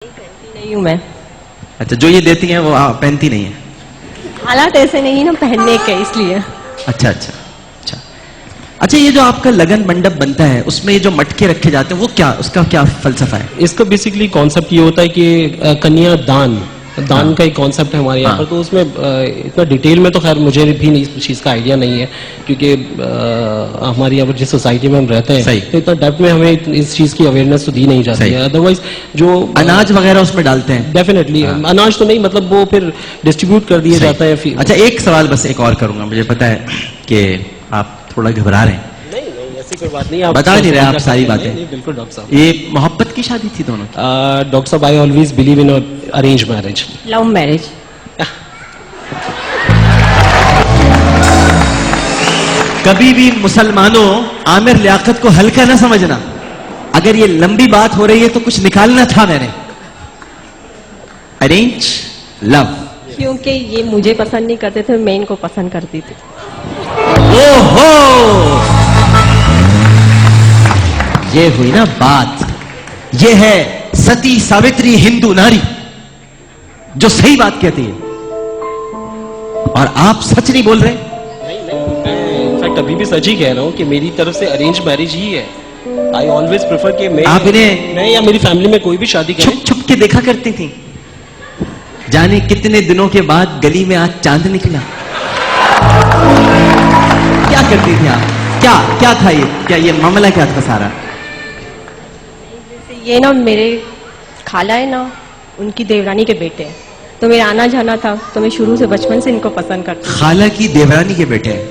पहनती नहीं हूँ मैं। अच्छा, जो ये देती हैं वो पहनती नहीं है। हालात ऐसे नहीं ना पहनने के, इसलिए। अच्छा अच्छा अच्छा अच्छा। ये जो आपका लगन मंडप बनता है उसमें ये जो मटके रखे जाते हैं वो क्या, उसका क्या फलसफा है? इसका बेसिकली कॉन्सेप्ट ये होता है कि कन्या दान हाँ। का एक कॉन्सेप्ट है हमारे यहाँ हाँ। पर। तो उसमें इतना डिटेल में तो खैर मुझे भी नहीं इस चीज़ का आइडिया नहीं है, क्योंकि हमारी यहाँ पर जिस सोसाइटी में हम रहते हैं सही। तो इतना डेप्थ में हमें इस चीज़ की अवेयरनेस तो दी नहीं जाती सही। है। अदरवाइज जो अनाज वगैरह उसमें डालते हैं? डेफिनेटली हाँ। अनाज तो नहीं, मतलब वो फिर डिस्ट्रीब्यूट कर दिया सही। जाता है फिर। अच्छा, एक सवाल बस एक और करूंगा। मुझे पता है कि आप थोड़ा घबरा रहे हैं। नहीं ऐसी कोई बात नहीं, आप बता नहीं रहे आप सारी बातें। नहीं, बिल्कुल डॉक्टर साहब। ये मोहब्बत की शादी थी दोनों की? डॉक्टर साहब, I always believe in arrange marriage. Love marriage. कभी भी मुसलमानों आमिर लियाकत को हल्का ना समझना। अगर ये लंबी बात हो रही है तो कुछ निकालना था मैंने। Arrange love. क्योंकि ये मुझे पसंद नहीं करते थे, मैं इनको पसंद करती थी। ओहो, ये हुई ना बात। ये है सती सावित्री हिंदू नारी जो सही बात कहती है, और आप सच नहीं बोल रहे। इनफैक्ट अभी भी सच ही कह रहा हूँ कि मेरी तरफ से अरेंज मैरिज ही है। आई ऑलवेज प्रेफर कि आप इन्हें मैं या मेरी फैमिली में कोई भी शादी करे। छुप छुप के देखा करती थी। जाने कितने दिनों के बाद गली में आज चांद निकला। क्या करती थी आप? क्या क्या था ये? क्या ये मामला क्या था सारा? ये ना मेरे खाला है ना, उनकी देवरानी के बेटे हैं, तो मेरा आना जाना था, तो मैं शुरू से बचपन से इनको पसंद करती हूँ। खाला की देवरानी के बेटे हैं।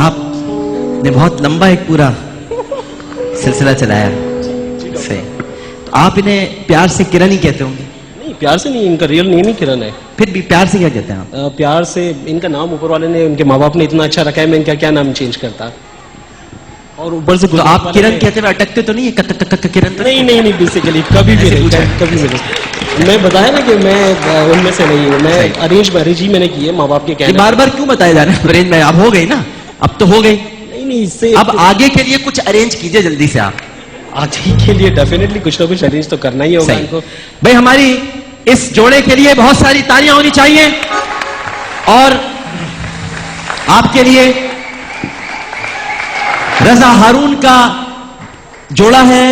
आपने बहुत लंबा एक पूरा सिलसिला चलाया। सही। तो आप इन्हें प्यार से किरण ही कहते होंगे? नहीं, प्यार से नहीं, इनका रियल नेम ही किरण है। फिर भी प्यार से क्या कहते हैं आप? प्यार से इनका नाम ऊपर वाले ने, उनके माँ बाप ने इतना अच्छा रखा है, मैं इनका क्या नाम चेंज करता। और ऊपर से तो आप किरण कहते हुए अटकते तो नहीं है? किरण तो नहीं बेसिकली कभी भी नहीं, कभी भी नहीं। मैं बताया ना कि मैं उनमें से नहीं हूँ। मैं अरेंज मैरिज ही मैंने की है माँ बाप के कहने। बार बार क्यों बताया जा रहा है अरेंज मैरिज? अब हो गई ना, अब तो हो गई। नहीं इससे अब आगे के लिए कुछ अरेंज कीजिए जल्दी से आप। आगे के लिए डेफिनेटली कुछ ना कुछ अरेंज तो करना ही होगा इनको। भाई हमारी इस जोड़े के लिए बहुत सारी तालियां होनी चाहिए। और आपके लिए रजा हारून का जोड़ा है।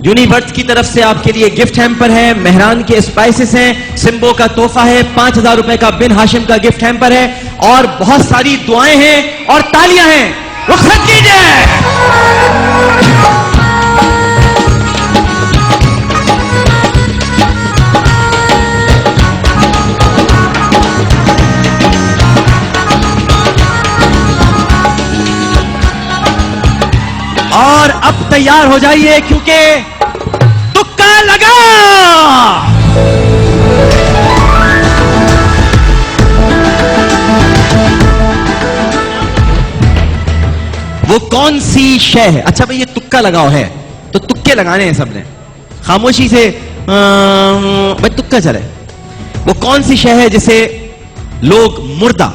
यूनिवर्स की तरफ से आपके लिए गिफ्ट हैम्पर है, मेहरान के स्पाइसेस हैं, सिम्बो का तोहफा है, 5000 रुपए का बिन हाशिम का गिफ्ट हैम्पर है, और बहुत सारी दुआएं हैं और तालियां हैं। रुखसत कीजिए। और अब तैयार हो जाइए क्योंकि तुक्का लगा। वो कौन सी शय है? अच्छा भाई, ये तुक्का लगाओ है तो तुक्के लगाने हैं सबने। खामोशी से भाई तुक्का चले। वो कौन सी शय है जिसे लोग मुर्दा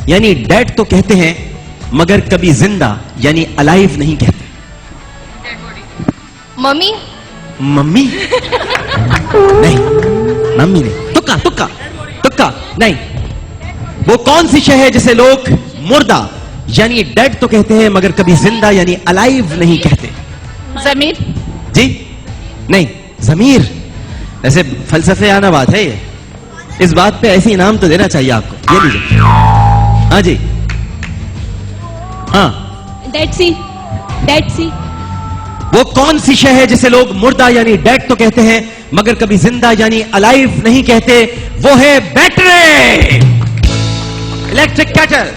यानी डेड तो कहते हैं, मगर कभी जिंदा यानी अलाइव नहीं कहते? मम्मी। मम्मी? नहीं, मम्मी नहीं। तुक्का तुक्का तुक्का नहीं। वो कौन सी शय है जिसे लोग मुर्दा यानी डेड तो कहते हैं, मगर कभी जिंदा यानी अलाइव नहीं कहते? जमीर। जी नहीं, जमीर। ऐसे फलसफे आना बात है ये। इस बात पे ऐसी इनाम तो देना चाहिए आपको। ये लीजिए। हाँ जी, हाँ। डेड सी। डेड सी। वो कौन सी शय है जिसे लोग मुर्दा यानी डेड तो कहते हैं, मगर कभी जिंदा यानी अलाइव नहीं कहते? वो है बैटरी, इलेक्ट्रिक कैटल।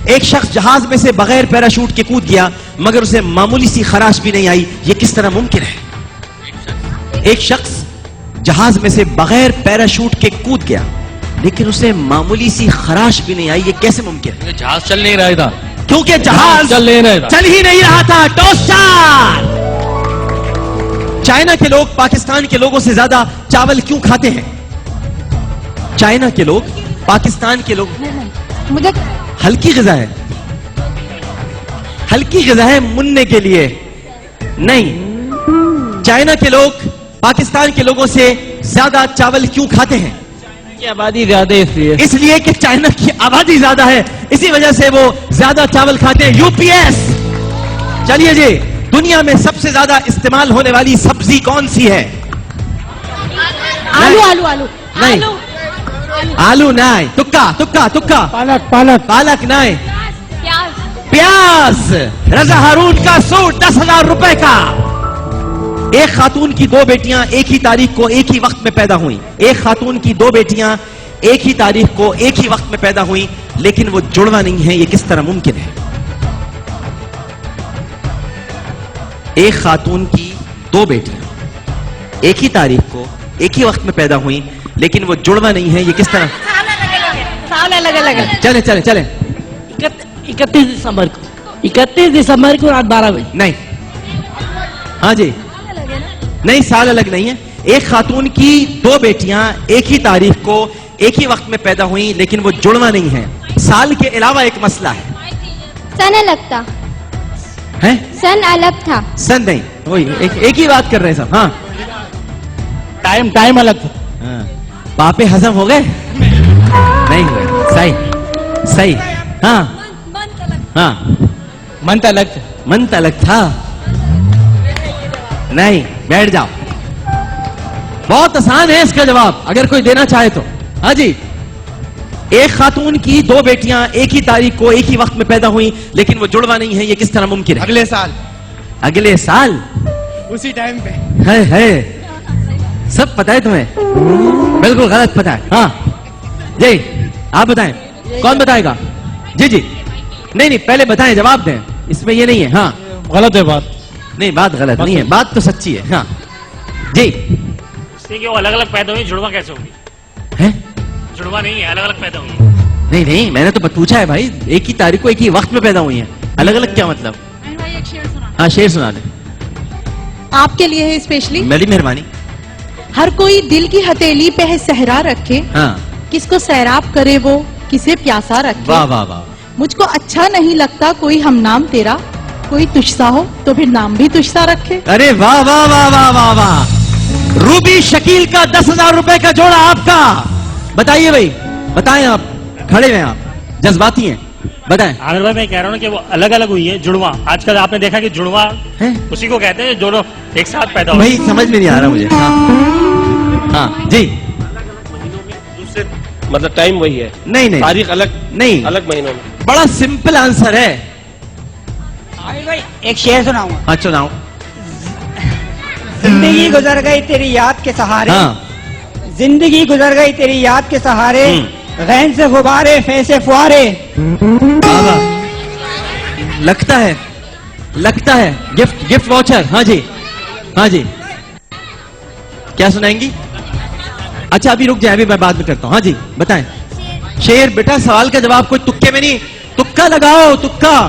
एक शख्स जहाज में से बगैर पैराशूट के कूद गया, मगर उसे मामूली सी खराश भी नहीं आई। ये किस तरह मुमकिन है? एक शख्स जहाज में से बगैर पैराशूट के कूद गया, लेकिन उसे मामूली सी खराश भी नहीं आई। ये कैसे मुमकिन है? जहाज चल नहीं रहा था, क्योंकि जहाज चल ही नहीं रहा था। टोस्टर। चाइना के लोग पाकिस्तान के लोगों से ज्यादा चावल क्यों खाते हैं? चाइना के लोग पाकिस्तान के लोग, मुझे हल्की ग़िज़ा है, हल्की ग़िज़ा है मुन्ने के लिए नहीं। चाइना के लोग पाकिस्तान के लोगों से ज्यादा चावल क्यों खाते हैं? की आबादी ज्यादा है इसलिए। इसलिए कि चाइना की आबादी ज्यादा है, इसी वजह से वो ज्यादा चावल खाते हैं। यूपीएस। चलिए जी, दुनिया में सबसे ज्यादा इस्तेमाल होने वाली सब्जी कौन सी है? आलू आलू आलू नहीं, आलू नहीं, तुक्का तुक्का तुक्का। पालक पालक पालक नहीं, प्याज प्याज। रजा हारून का सूट 10,000 रुपए का। एक खातून की दो बेटियां एक ही तारीख को एक ही वक्त में पैदा हुई। एक खातून की दो बेटियां एक ही तारीख को एक ही वक्त में पैदा हुई, लेकिन वो जुड़वा नहीं है। ये किस तरह मुमकिन है? एक खातून की दो बेटियां एक ही तारीख को एक ही वक्त में पैदा हुई, लेकिन वो जुड़वा नहीं है। ये किस तरह? साल अलग अलग है। चले चले चले। 31 दिसंबर को, 31 दिसंबर को रात 12 बजे। नहीं, हाँ जी, नहीं, साल अलग नहीं है। एक खातून की दो बेटियां एक ही तारीख को एक ही वक्त में पैदा हुई, लेकिन वो जुड़वा नहीं है। साल के अलावा एक मसला है। सन अलग था। हैं? सन अलग था। सन नहीं, वही एक ही बात कर रहे हैं सब। हाँ, टाइम अलग था। हाँ। पापे हजम हो गए? नहीं हुए। सही सही। हाँ हाँ, मंथ अलग था। मंथ अलग था। नहीं, बैठ जाओ। बहुत आसान है इसका जवाब, अगर कोई देना चाहे तो। हाँ जी, एक खातून की दो बेटियां एक ही तारीख को एक ही वक्त में पैदा हुई, लेकिन वो जुड़वा नहीं है। ये किस तरह मुमकिन है? अगले साल, अगले साल, उसी टाइम पे। है सब पता है तुम्हें? बिल्कुल गलत पता है। हाँ जी, आप बताएं, कौन बताएगा? जी जी, नहीं नहीं, पहले बताएं, जवाब दें, इसमें ये नहीं है। हाँ, गलत है बात। नहीं, बात गलत नहीं है, बात तो सच्ची है। हाँ जी। इसलिए कि वो अलग अलग पैदा हुई, जुड़वा कैसे होगी? है? जुड़वा नहीं है, अलग अलग पैदा हुई। नहीं नहीं, मैंने तो पूछा है भाई, एक ही तारीख को एक ही वक्त में पैदा हुई है, अलग अलग क्या मतलब? हाँ, शेर सुना दे। आपके लिए है स्पेशली। मेरी मेहरबानी। हर कोई दिल की हथेली पे है सहरा रखे, हाँ, किसको सैराब करे वो किसे प्यासा रखे। वाह वाह वाह। मुझको अच्छा नहीं लगता कोई हम नाम तेरा, कोई तुझसा हो तो फिर नाम भी तुझसा रखे। अरे वाह वाह वाह वाह वाह वाह। रूबी शकील का 10,000 रुपए का जोड़ा आपका। बताइए भाई, बताएं, आप खड़े हैं, आप जज्बाती हैं, बताएं। आमिर भाई, मैं कह रहा हूँ कि वो अलग अलग हुई है, जुड़वा। आजकल आपने देखा कि जुड़वा हैं? उसी को कहते हैं जो एक साथ पैदा हुए। भाई समझ में नहीं आ रहा मुझे। हाँ हाँ जी। दूसरे मतलब टाइम वही है, नहीं नहीं, तारीख अलग नहीं, अलग महीनों में। बड़ा सिंपल आंसर है। भाई एक शेर सुनाऊंगा। हाँ सुनाओ। जिंदगी गुजर गई तेरी याद के सहारे। हाँ, जिंदगी गुजर गई तेरी याद के सहारे, गैन से गुब्बारे फे से फुआरे। लगता है, लगता है गिफ्ट, गिफ्ट वाउचर। हाँ जी, हाँ जी, क्या सुनाएंगी? अच्छा अभी रुक जाए, अभी मैं बाद में करता हूँ। हाँ जी बताएं। शेर। बेटा सवाल का जवाब कोई तुक्के में नहीं, तुक्का लगाओ, तुक्का।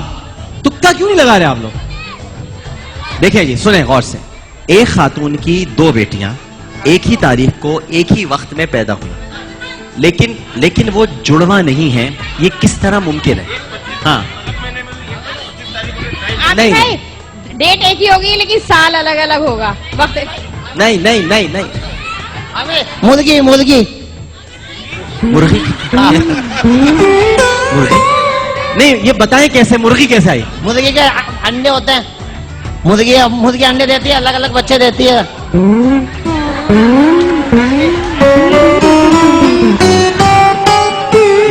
तुक्का क्यों नहीं लगा रहे आप लोग? देखिए जी, सुने गौर से। एक खातून की दो बेटियां एक ही तारीख को एक ही वक्त में पैदा हुई, लेकिन वो जुड़वा नहीं है। ये किस तरह मुमकिन है? हाँ, नहीं डेट एक ही होगी लेकिन साल अलग अलग होगा, वक्त नहीं नहीं नहीं नहीं। मुर्गी मुर्गी मुर्गी? मुर्गी नहीं, ये बताएं कैसे, मुर्गी कैसे आई? मुर्गी के अंडे होते हैं। मुर्गी अंडे देती है, अलग अलग बच्चे देती है।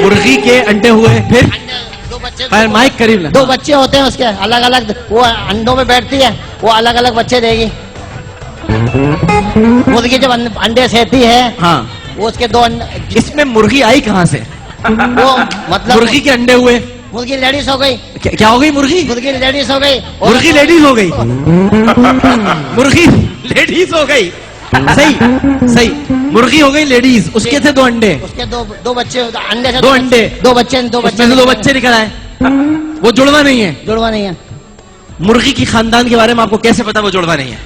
मुर्गी के अंडे हुए, फिर दो बच्चे, माइक करीब ला। दो बच्चे होते हैं उसके, अलग अलग। वो अंडों में बैठती है, वो अलग अलग बच्चे देगी। मुर्गी जब अंडे सेती है, हाँ, वो उसके दो इसमें मुर्गी आई कहाँ से? वो मतलब मुर्गी के अंडे हुए, मुर्गी लेडीज हो गई। क्या हो गई? मुर्गी लेडीज हो गई। मुर्गी लेडीज हो गई। मुर्गी लेडीज हो गई। सही सही, मुर्गी हो गई लेडीज, उसके थे दो अंडे, उसके दो बच्चे, अंडे से दो अंडे, दो बच्चे उसमें से दो बच्चे निकल आए। वो जुड़वा नहीं है। जुड़वा नहीं है। मुर्गी की खानदान के बारे में आपको कैसे पता वो जुड़वा नहीं है?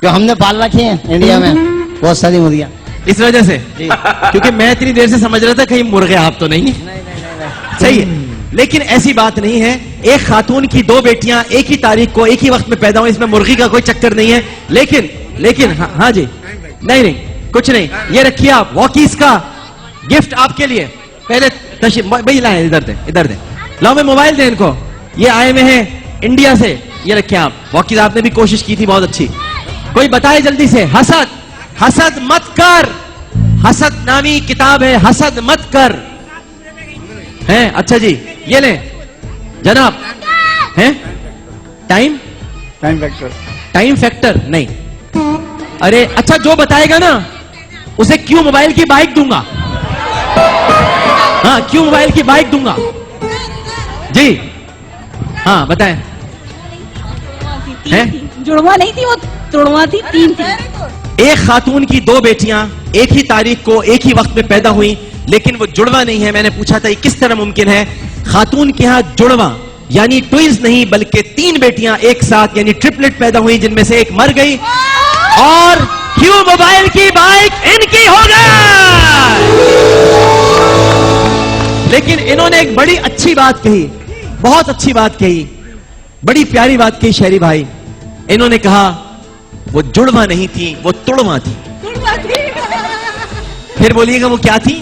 जो हमने पाल रखी है इंडिया में बहुत सारी मुर्गियां, इस वजह से। क्योंकि मैं इतनी देर से समझ रहा था कहीं मुर्गे आप तो नहीं। सही है, लेकिन ऐसी बात नहीं है। एक खातून की दो बेटियां एक ही तारीख को एक ही वक्त में पैदा हुई, इसमें मुर्गी का कोई चक्कर नहीं है। लेकिन हाँ जी, नहीं नहीं कुछ नहीं, ये रखिए आप वॉकीज का गिफ्ट आपके लिए। पहले भाई लाए, इधर दे लाओ, मैं मोबाइल दे इनको, ये आए में है इंडिया से, ये रखिए आप वॉकीज। आपने भी कोशिश की थी बहुत अच्छी। कोई बताए जल्दी से, हसद मत कर, हसद नामी किताब है, हसद मत कर है। अच्छा जी, ये ले जनाब, है टाइम फैक्टर नहीं, अरे अच्छा जो बताएगा ना उसे क्यों मोबाइल की बाइक दूंगा। हाँ, क्यों मोबाइल की बाइक दूंगा जी। हाँ बताएं। हैं? जुड़वा नहीं थी वो, तुड़वा थी, 3 थी। एक खातून की 2 बेटियां एक ही तारीख को एक ही वक्त में पैदा हुई, लेकिन वो जुड़वा नहीं है। मैंने पूछा था ये किस तरह मुमकिन है। खातून के यहां जुड़वा यानी ट्विंस नहीं बल्कि 3 बेटियां एक साथ यानी ट्रिपलेट पैदा हुई, जिनमें से एक मर गई और क्यों मोबाइल की बाइक इनकी हो गई। लेकिन इन्होंने एक बड़ी अच्छी बात कही, बहुत अच्छी बात कही, बड़ी प्यारी बात कही शहरी भाई। इन्होंने कहा वो जुड़वा नहीं थी, वो तुड़वा थी। फिर बोलिएगा वो क्या थी?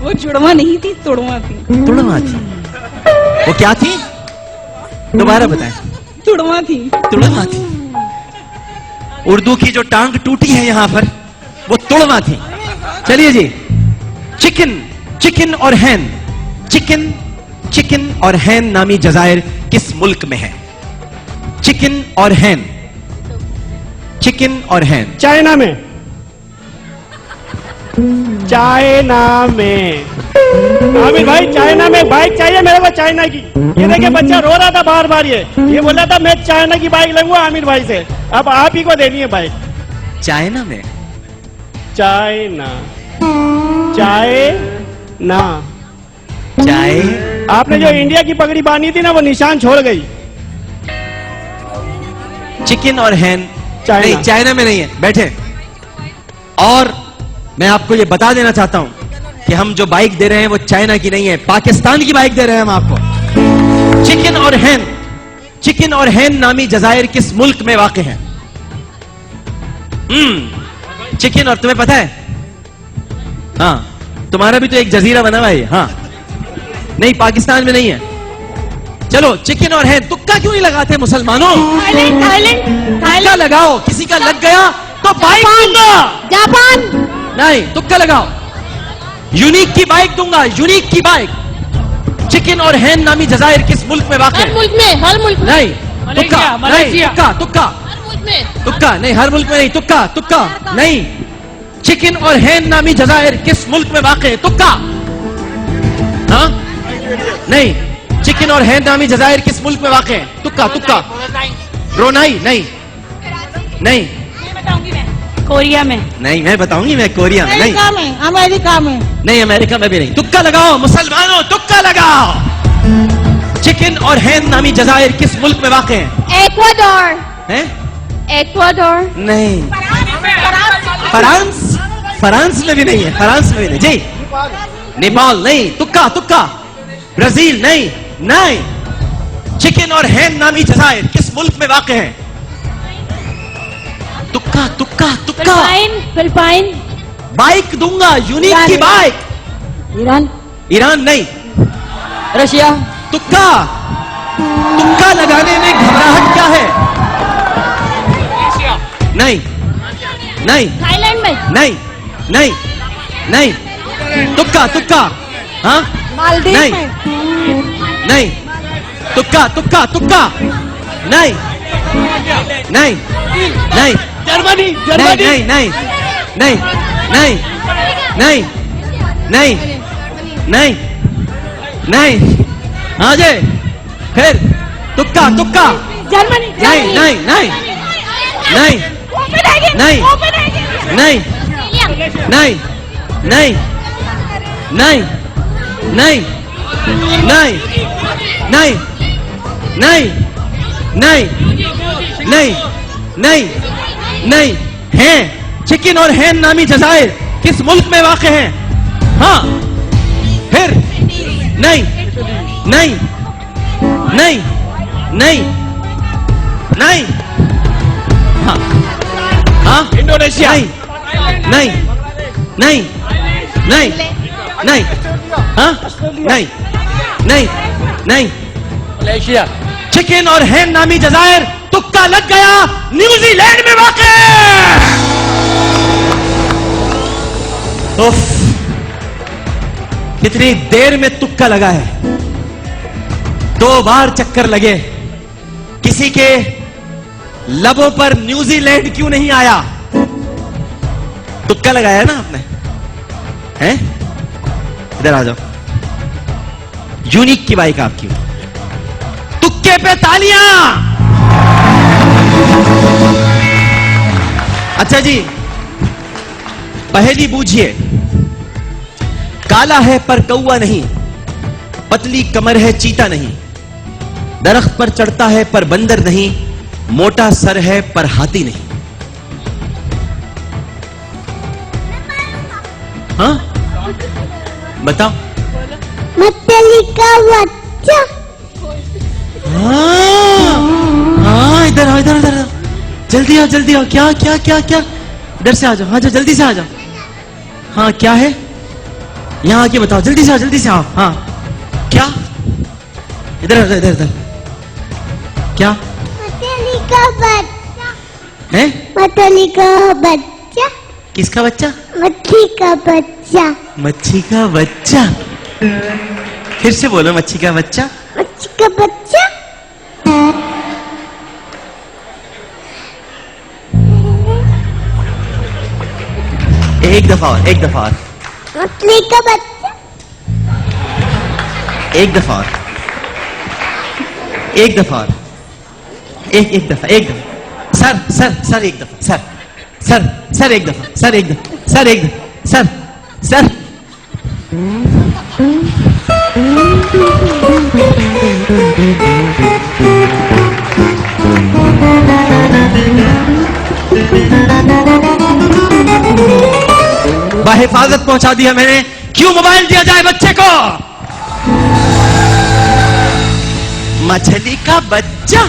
वो जुड़वा नहीं थी, तुड़वा थी। तुड़वा थी। वो क्या थी? दोबारा बताएं। तुड़वा थी। तुड़वा थी। उर्दू की जो टांग टूटी है यहां पर वो तुड़वा थी। चलिए जी, चिकन और हैन, चिकन और हैन नामी जजायर किस मुल्क में है? चिकन और हैन, चिकन और हैन। चाइना में। आमिर भाई चाइना में बाइक चाहिए मेरे को, चाइना की। ये देखिए बच्चा रो रहा था बार बार, ये बोल रहा था मैं चाइना की बाइक लूंगा आमिर भाई से। अब आप ही को देनी है बाइक। चाइना में? चाइना चाय। आपने जो इंडिया की पगड़ी बांधी थी ना वो निशान छोड़ गई। चिकन और हैन चाइना। नहीं, चाइना में नहीं है। बैठे। और मैं आपको ये बता देना चाहता हूं कि हम जो बाइक दे रहे हैं वो चाइना की नहीं है, पाकिस्तान की बाइक दे रहे हैं हम आपको। चिकन और हैन नामी जजायर किस मुल्क में वाक़ है? चिकन और तुम्हें पता है? हाँ, तुम्हारा भी तो एक जजीरा बना हुआ है। हाँ, नहीं पाकिस्तान में नहीं है। चलो चिकन और हैन, तुक्का क्यों नहीं लगाते मुसलमानों? तुक्का लगाओ, किसी का लग गया तो बाइक दूंगा। जापान। नहीं, तुक्का लगाओ, यूनिक की बाइक दूंगा, यूनिक की बाइक। चिकन और हैन नामी जजायर किस मुल्क में वाक़ है? हर मुल्क में, हर मुल्क में। नहीं, तुक्का नहीं, तुक्का हर मुल्क में। तुक्का नहीं, हर मुल्क में नहीं, तुक्का नहीं। चिकन और हैन नामी जजायर किस मुल्क में वाक़ है? तुक्का। हाँ नहीं, चिकन और हैन नामी जजायर किस मुल्क में वाक़ है? तुक्का। ब्रुनाई नहीं, कोरिया में नहीं मैं बताऊंगी, मैं कोरिया में नहीं, अमेरिका में नहीं अमेरिका में भी नहीं। तुक्का लगाओ मुसलमानों, तुक्का लगाओ। चिकन और हैन नामी जजायर किस मुल्क में वाक़ है? एक्वाडोर। हैं? एक्वाडोर। नहीं, फ्रांस में भी नहीं है, फ्रांस में भी नहीं जी। नेपाल नहीं, तुक्का। ब्राजील नहीं। चिकन और हैन नामी जजायर किस मुल्क में वाक़ है? तुक्का। फिलिपाइन। बाइक दूंगा, यूनिक की बाइक। ईरान नहीं। रशिया। तुक्का लगाने में घबराहट क्या है? नहीं। थाईलैंड में। नहीं। तुक्का। हाँ, मालदीव नहीं। में। नहीं, तुक्का। नहीं। जर्मनी। नहीं। हाँ जी, फिर तुक्का। जर्मनी। नहीं है। चिकन और हैन नामी जजायर किस मुल्क में वाक़ है? हाँ, फिर नहीं। हाँ हाँ इंडोनेशिया। नहीं नहीं नहीं नहीं नहीं हाँ नहीं नहीं नहीं मलेशिया। चिकन और हैन नामी जजायर, तुक्का लग गया, न्यूजीलैंड में वाक़। उफ, कितनी देर में तुक्का लगा है, 2 बार चक्कर लगे, किसी के लबों पर न्यूजीलैंड क्यों नहीं आया? तुक्का लगाया ना आपने, हैं? इधर आ जाओ, यूनिक की बाइक आपकी, तुक्के पे तालियां। अच्छा जी, पहेली बूझिए। काला है पर कौवा नहीं, पतली कमर है चीता नहीं, दरख्त पर चढ़ता है पर बंदर नहीं, मोटा सर है पर हाथी नहीं। हाँ बताओ। मछली का बच्चा। हाँ इधर आओ, इधर इधर, जल्दी आओ जल्दी आओ। क्या क्या क्या क्या, इधर से आ जाओ, हाँ जाओ जल्दी से आ जाओ। हाँ क्या है, यहां आके बताओ, जल्दी से आओ, जल्दी से आओ। हाँ क्या, इधर इधर इधर इधर, क्या मछली का बच्चा है? मछली का बच्चा। किसका बच्चा? मछली का बच्चा। मच्छी का बच्चा। फिर से बोलो, मच्छी का बच्चा। मच्छी का बच्चा। एक दफा और, एक दफा और, मछली का बच्चा। एक दफा और, एक दफा और, एक दफा, एक दफा। सर सर सर, एक दफा, सर सर सर, एक दफा, सर एक दफा, सर एक दफा, सर सर। बाहिफाजत पहुंचा दिया मैंने। क्यों मोबाइल दिया जाए बच्चे को? मछली का बच्चा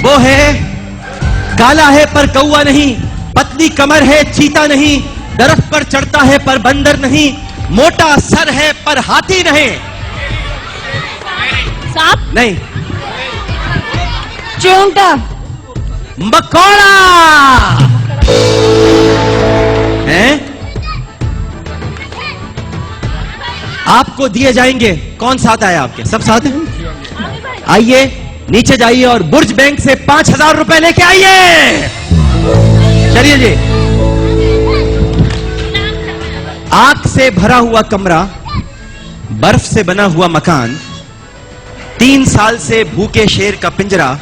वो है, काला है पर कौवा नहीं, पतली कमर है चीता नहीं, दरख्त पर चढ़ता है पर बंदर नहीं, मोटा सर है पर हाथी नहीं। सांप। नहीं। चूंटा। मकोड़ा है। आपको दिए जाएंगे। कौन साथ आया आपके? सब साथ हैं? आइए नीचे जाइए और बुर्ज बैंक से 5000 रुपए लेके आइए। चलिए जी। आग से भरा हुआ कमरा, बर्फ से बना हुआ मकान, 3 साल से भूखे शेर का पिंजरा,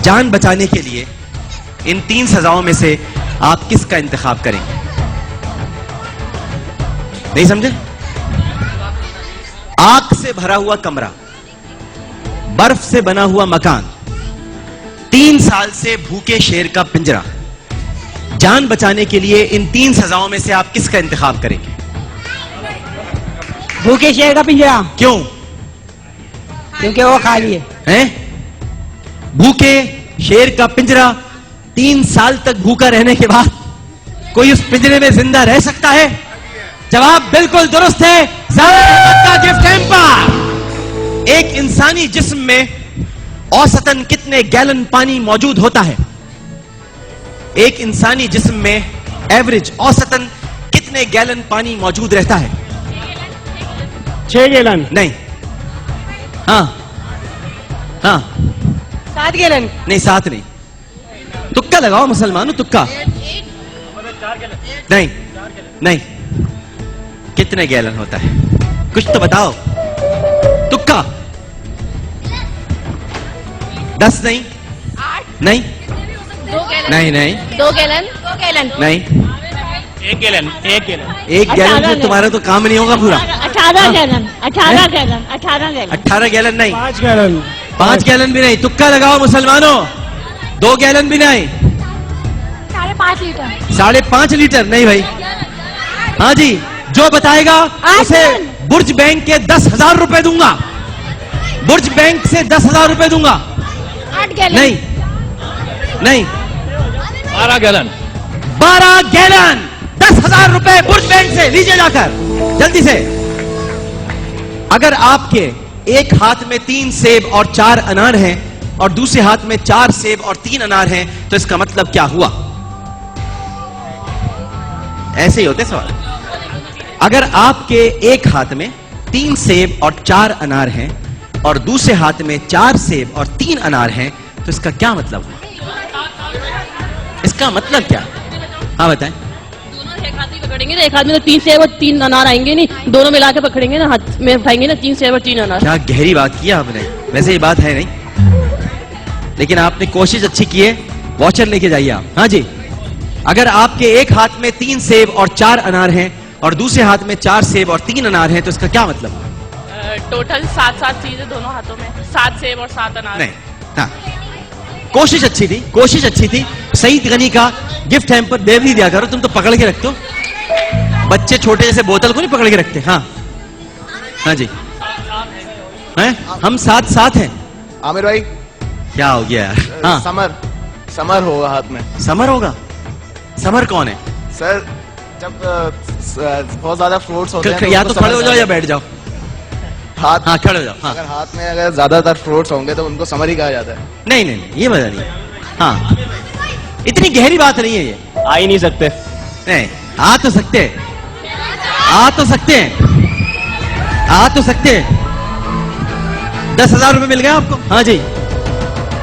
जान बचाने के लिए इन 3 सजाओं में से आप किसका इंतखाब करेंगे? नहीं समझे? आग से भरा हुआ कमरा, बर्फ से बना हुआ मकान, 3 साल से भूखे शेर का पिंजरा, जान बचाने के लिए इन 3 सजाओं में से आप किसका इंतखाब करेंगे? भूखे शेर का पिंजरा। क्यों? क्योंकि वो खाली है। हैं? भूखे शेर का पिंजरा, 3 साल तक भूखा रहने के बाद कोई उस पिंजरे में जिंदा रह सकता है? जवाब बिल्कुल दुरुस्त है। का गिफ्ट हैम्पर। एक इंसानी जिस्म में औसतन कितने गैलन पानी मौजूद होता है? एक इंसानी जिस्म में एवरेज औसतन कितने गैलन पानी मौजूद रहता है? 6 गैलन। नहीं। हाँ हाँ 7 गैलन। नहीं, 7 नहीं। तुक्का लगाओ मुसलमानों, तुक्का। नहीं नहीं, कितने गैलन होता है? कुछ तो बताओ। तुक्का। 10 नहीं। 8 नहीं 2 गैलन। नहीं नहीं 2 गैलन। 2 गैलन। नहीं। 1 गैलन। 1 गैलन। 1 गैलन से तुम्हारा तो काम नहीं होगा पूरा। 18 गैलन। 18 गैलन। 18 गैलन। 18 गैलन नहीं। 5 गैलन। 5 गैलन भी नहीं। तुक्का लगाओ मुसलमानों। 2 गैलन भी नहीं। 5.5 लीटर। 5.5 लीटर नहीं भाई। हाँ जी, जो बताएगा उसे बुर्ज बैंक के 10,000 रुपए दूंगा। बुर्ज बैंक से 10,000 रुपए दूंगा। 8 गैलन। नहीं नहीं 12 गैलन। 12 गैलन। 10,000 रुपए बुर्ज बैंक से लीजिए जाकर जल्दी से। अगर आपके एक हाथ में 3 सेब और 4 अनार हैं और दूसरे हाथ में 4 सेब और 3 अनार हैं, तो इसका मतलब क्या हुआ? ऐसे ही होते सवाल। अगर आपके एक हाथ में 3 सेब और 4 अनार हैं और दूसरे हाथ में 4 सेब और 3 अनार हैं, तो इसका क्या मतलब हुआ? इसका मतलब क्या? हाँ बताएं। दोनों एक हाथ में पकड़ेंगे ना, एक हाथ में तो 3 सेब और 3 अनार आएंगे नहीं, दोनों मिला के पकड़ेंगे ना, हाथ में उठाएंगे ना 3 सेब और 3 अनार। क्या गहरी बात की आपने। वैसे ये बात है नहीं, लेकिन आपने कोशिश अच्छी की है। वॉचर लेके जाइए आप। हाँ जी। अगर आपके एक हाथ में 3 सेब और 4 अनार हैं और दूसरे हाथ में 4 सेब और 3 अनार हैं, तो इसका क्या मतलब? टोटल 7 चीजें दोनों हाथों में, 7 सेब और 7 अनार। नहीं। हाँ, कोशिश अच्छी थी, कोशिश अच्छी थी। सईद गनी का गिफ्ट हैम्पर दे भी दिया करो, तुम तो पकड़ के रखते हो। बच्चे छोटे जैसे बोतल को नहीं पकड़ के रखते। हाँ हाँ जी। हैं? हम साथ हैं। आमिर भाई क्या हो गया यार? हाँ। समर होगा हाथ में। समर होगा? समर कौन है सर? जब बहुत ज्यादा फ्रूट्स होते हैं या तो खड़े हो जाओ या बैठ जाओ। हाथ। हाँ खड़े हो जाओ। हाँ। अगर हाथ में अगर ज्यादातर फ्रूट्स होंगे तो उनको समर ही कहा जाता है। नहीं नहीं नहीं, ये मजा नहीं। हाँ, इतनी गहरी बात नहीं है ये। आ ही नहीं सकते। नहीं, आ तो सकते हैं, आ तो सकते हैं, आ तो सकते हैं। 10,000 रुपए मिल गए आपको। हाँ जी।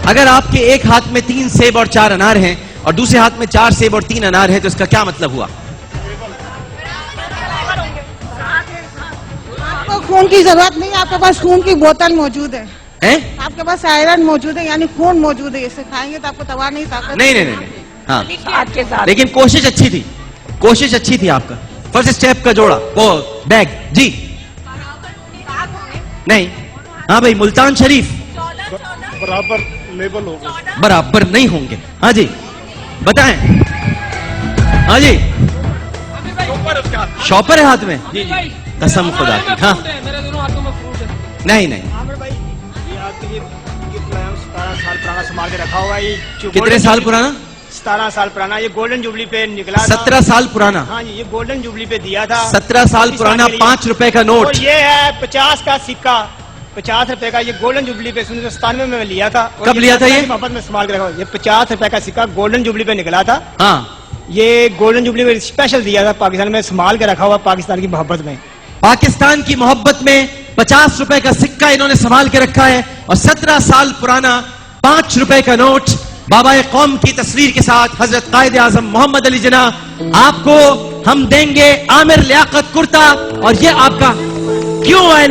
अगर आपके एक हाथ में 3 सेब और 4 अनार हैं और दूसरे हाथ में 4 सेब और 3 अनार हैं, तो इसका क्या मतलब हुआ? आपको खून की जरूरत नहीं, आपके पास खून की बोतल मौजूद है। आपके पास आयरन मौजूद है, यानी खून मौजूद है। इसे खाएंगे तो आपको दवा नहीं, ताकत नहीं नहीं नहीं। हाँ, के साथ। लेकिन कोशिश अच्छी थी, कोशिश अच्छी थी आपका। फर्स्ट स्टेप का जोड़ा वो बैग जी। नहीं। हाँ भाई, मुल्तान शरीफ बराबर लेवल होगा। बराबर नहीं होंगे। हाँ जी बताएं। हाँ जी। शॉपर है हाथ में। कसम खुदा की। हाँ मेरे दोनों हाथों में फ्रूट है। नहीं नहीं। 17 साल पुराना संभाल के रखा हुआ है। कितने साल पुराना? 17 साल पुराना। ये गोल्डन जुबली पे निकला था। 17 साल पुराना? हाँ जी, ये गोल्डन जुबली पे दिया था। 17 साल पुराना 5 रुपए का नोट। और ये है 50 का सिक्का, 50 रुपए का। ये गोल्डन जुबली पे 1997 में लिया था। कब लिया था ये? मोहब्बत में संभाल के रखा। ये 50 रुपए का सिक्का गोल्डन जुबली पे निकला था। हाँ, ये गोल्डन जुबली पे स्पेशल दिया था पाकिस्तान में, संभाल के रखा हुआ पाकिस्तान की मोहब्बत में। पाकिस्तान की मोहब्बत में 50 रुपए का सिक्का इन्होंने संभाल के रखा है और 17 साल पुराना 5 रुपए का नोट बाबा कौम की तस्वीर के साथ हजरत कायद आजम मोहम्मद अली जिन्ना आपको हम देंगे। आमिर लियाकत कुर्ता। और ये आपका क्यों आए